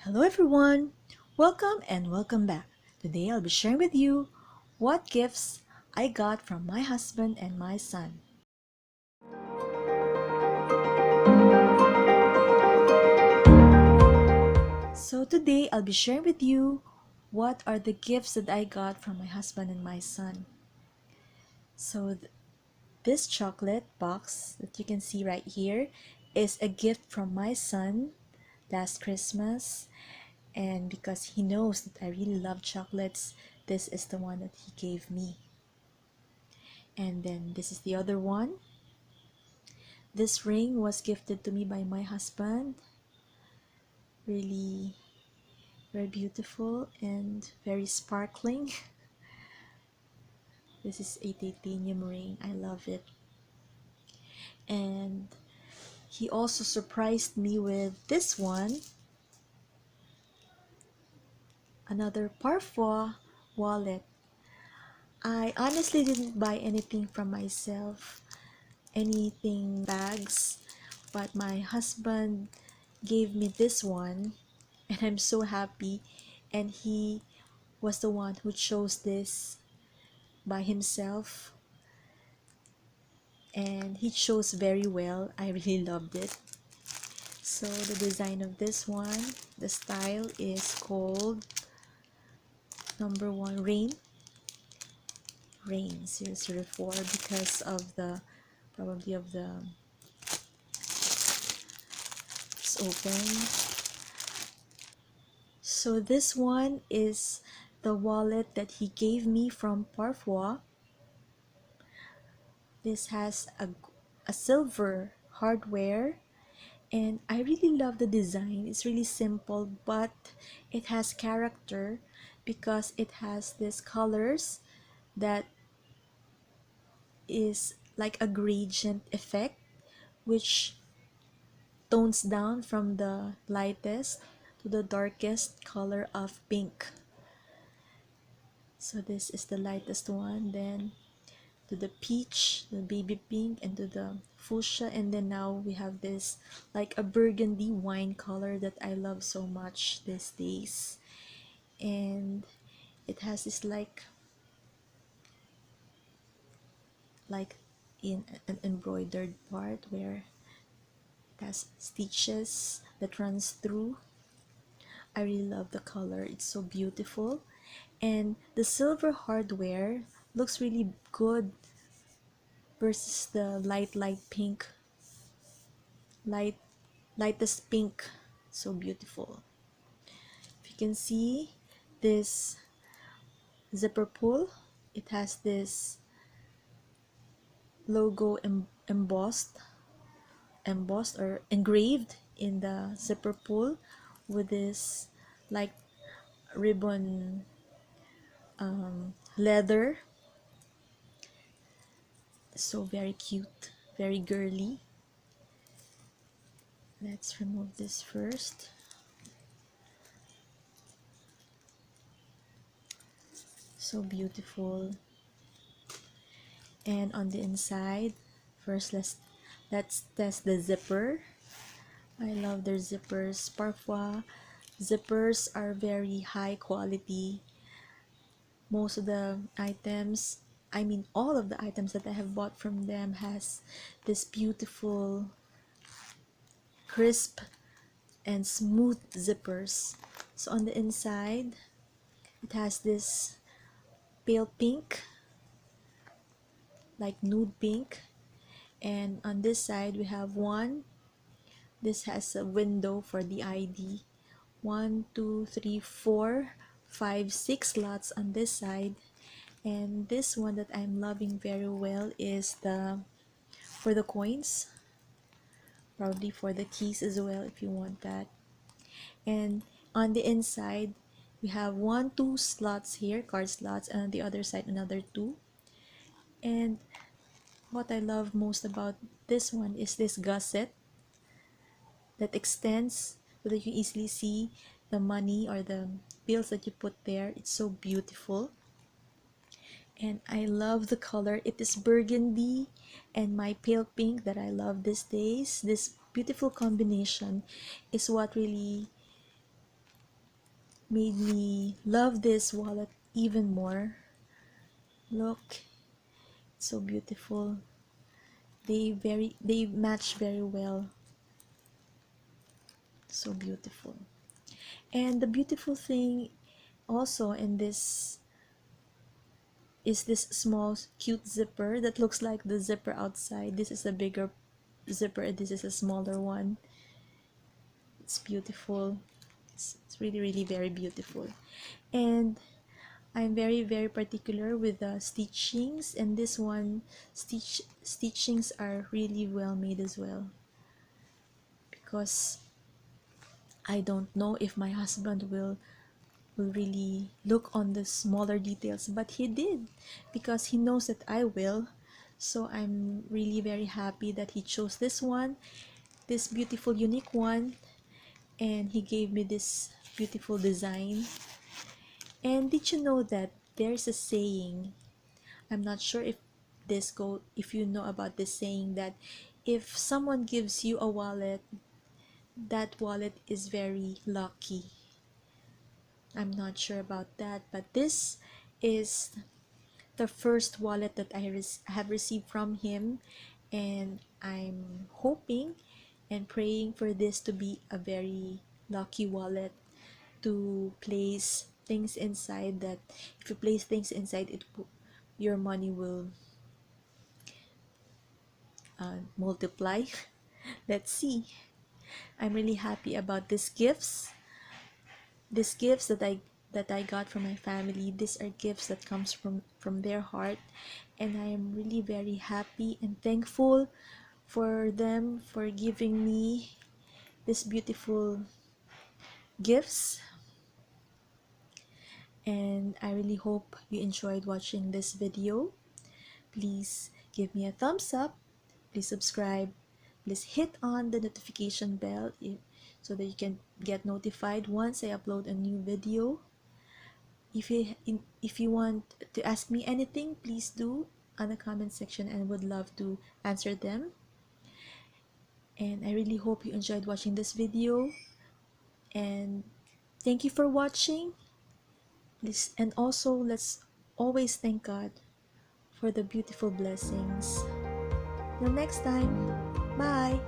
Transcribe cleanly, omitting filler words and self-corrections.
Hello everyone! Welcome and welcome back. Today I'll be sharing with you what gifts I got from my husband and my son. So today I'll be sharing with you what are the gifts that I got from my husband and my son. So this chocolate box that you can see right here is a gift from my son last Christmas, and because he knows that I really love chocolates, this is the one that he gave me. And then this is the other one. This ring was gifted to me by my husband. Really very beautiful and very sparkling. This is a titanium ring. I love it. And he also surprised me with this one. Another Parfois wallet. I honestly didn't buy anything from myself, anything bags, but my husband gave me this one and I'm so happy, and he was the one who chose this by himself, and he chose very well. I really loved it. So the design of this one, the style is called number 1 rain 004 because of the probably of the it's open. So this one is the wallet that he gave me from Parfois. This has a silver hardware, and I really love the design. It's really simple, but it has character because it has these colors that is like a gradient effect, which tones down from the lightest to the darkest color of pink. So this is the lightest one, then to the peach, the baby pink, and to the fuchsia, and then now we have this like a burgundy wine color that I love so much these days. And it has this like in an embroidered part where it has stitches that runs through. I really love the color. It's so beautiful, and the silver hardware looks really good versus the light pink, light lightest pink. So beautiful. If you can see this zipper pull, it has this logo embossed or engraved in the zipper pull with this like ribbon leather. So very cute, very girly. Let's remove this first. So beautiful. And on the inside, first let's test the zipper. I love their zippers. Parfois zippers are very high quality. Most of the items, I mean all of the items that I have bought from them has this beautiful crisp and smooth zippers. So on the inside it has this pale pink, like nude pink, and on this side we have one. This has a window for the ID. 1 2 3 4 5 6 slots on this side, and this one that I'm loving very well is the for the coins, probably for the keys as well if you want that. And on the inside we have 2 slots here, card slots, and on the other side another 2. And what I love most about this one is this gusset that extends so that you easily see the money or the bills that you put there. It's so beautiful, and I love the color. It is burgundy and my pale pink that I love these days. This beautiful combination is what really made me love this wallet even more. Look, it's so beautiful. They match very well. So beautiful. And the beautiful thing also in this is this small cute zipper that looks like the zipper outside. This is a bigger zipper and this is a smaller one. It's beautiful. It's really, really very beautiful. And I'm very, very particular with the stitchings, and this one stitchings are really well made as well, because I don't know if my husband will really look on the smaller details, but he did, because he knows that I will. So I'm really very happy that he chose this one, this beautiful unique one, and he gave me this beautiful design. And did you know that there's a saying, I'm not sure if you know about this saying, that if someone gives you a wallet, that wallet is very lucky. I'm not sure about that, but this is the first wallet that I have received from him, and I'm hoping and praying for this to be a very lucky wallet to place things inside, that if you place things inside it, your money will multiply. Let's see. I'm really happy about these gifts that I got from my family. These are gifts that comes from their heart, and I am really very happy and thankful for them for giving me these beautiful gifts. And I really hope you enjoyed watching this video. Please give me a thumbs up, please subscribe, please hit on the notification bell so that you can get notified once I upload a new video. If you want to ask me anything, please do on the comment section, and would love to answer them. And I really hope you enjoyed watching this video, and thank you for watching. Please, and also let's always thank God for the beautiful blessings. Till next time, bye.